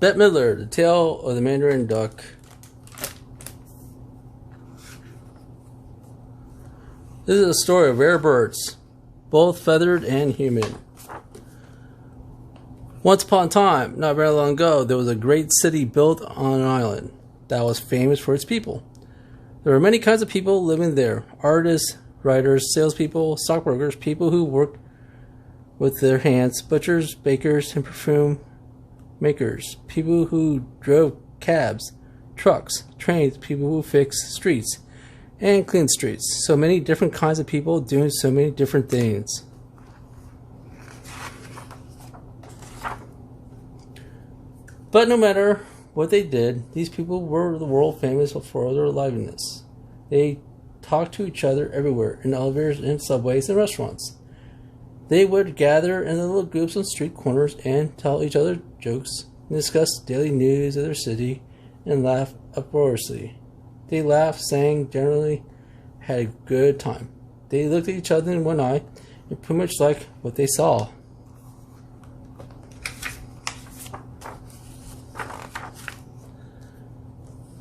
Bette Midler, The Tale of the Mandarin Duck. This is a story of rare birds, both feathered and human. Once upon a time, not very long ago, there was a great city built on an island that was famous for its people. There were many kinds of people living there: artists, writers, salespeople, stockbrokers, people who worked with their hands, butchers, bakers, and perfume makers, people who drove cabs, trucks, trains, people who fixed streets and cleaned streets. So many different kinds of people doing so many different things. But no matter what they did, these people were the world famous for their liveliness. They talked to each other everywhere, in elevators, in subways, and restaurants. They would gather in little groups on street corners and tell each other jokes, and discuss daily news of their city, and laugh uproariously. They laughed, sang, generally had a good time. They looked at each other in one eye and pretty much liked what they saw.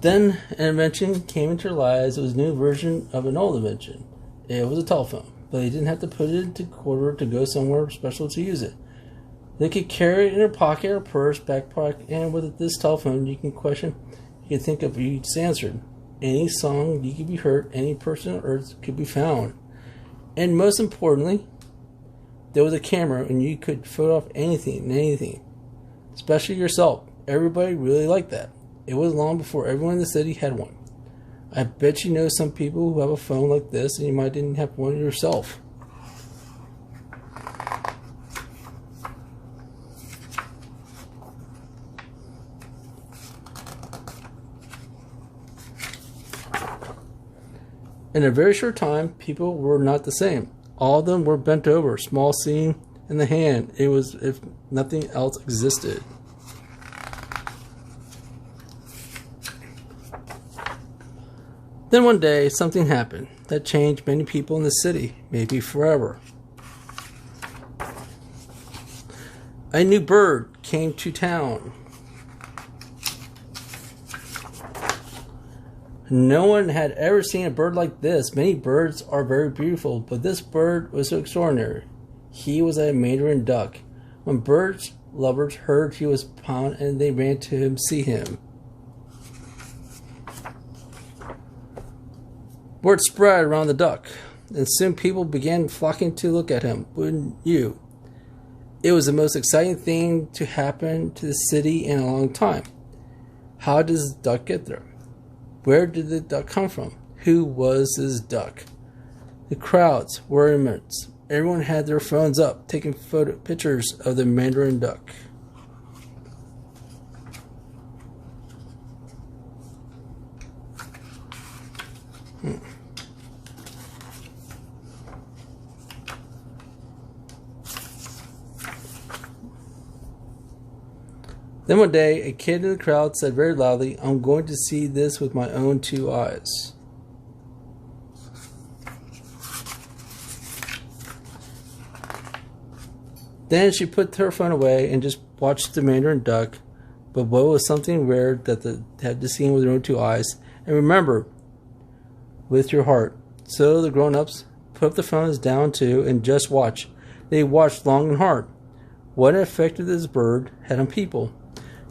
Then an invention came into their lives. It was a new version of an old invention. It was a telephone, but they didn't have to put it into quarter to go somewhere special to use it. They could carry it in their pocket or purse, backpack, and with this telephone you can think of each answered. Any song you could be heard, any person on earth could be found. And most importantly, there was a camera and you could photo off anything, especially yourself. Everybody really liked that. It was long before everyone in the city had one. I bet you know some people who have a phone like this and you might didn't have one yourself. In a very short time, people were not the same. All of them were bent over, small seam in the hand. It was if nothing else existed. Then one day, something happened that changed many people in the city, maybe forever. A new bird came to town. No one had ever seen a bird like this. Many birds are very beautiful, but this bird was so extraordinary. He was a Mandarin Duck. When birds lovers heard he was found, and they ran to him to see him. Word spread around the duck, and soon people began flocking to look at him. Wouldn't you? It was the most exciting thing to happen to the city in a long time. How does the duck get there? Where did the duck come from? Who was this duck? The crowds were immense. Everyone had their phones up, taking pictures of the Mandarin Duck. Then one day, a kid in the crowd said very loudly, "I'm going to see this with my own two eyes." Then she put her phone away and just watched the Mandarin Duck. But what was something rare that they had to see with their own two eyes? And remember, with your heart. So the grown-ups put the phones down too and just watched. They watched long and hard. What an effect this bird had on people.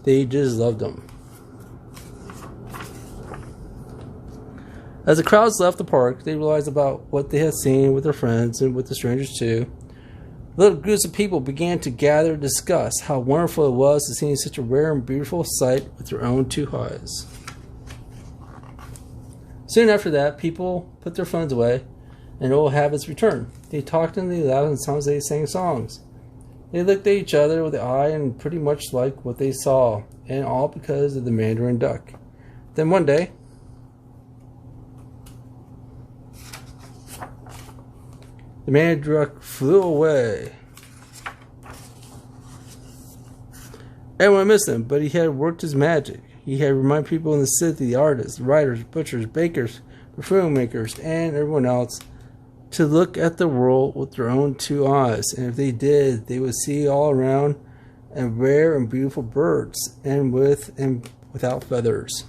They just loved him. As the crowds left the park, they realized about what they had seen with their friends and with the strangers too. Little groups of people began to gather and discuss how wonderful it was to see such a rare and beautiful sight with their own two eyes. Soon after that, people put their phones away and old habits returned. They talked and they laughed, and sometimes they sang songs. They looked at each other with the eye and pretty much liked what they saw, and all because of the Mandarin Duck. Then one day, the Mandarin Duck flew away. Everyone missed him, but he had worked his magic. He had reminded people in the city, the artists, writers, butchers, bakers, perfume makers, and everyone else, to look at the world with their own two eyes. And if they did, they would see all around and rare and beautiful birds, and with and without feathers.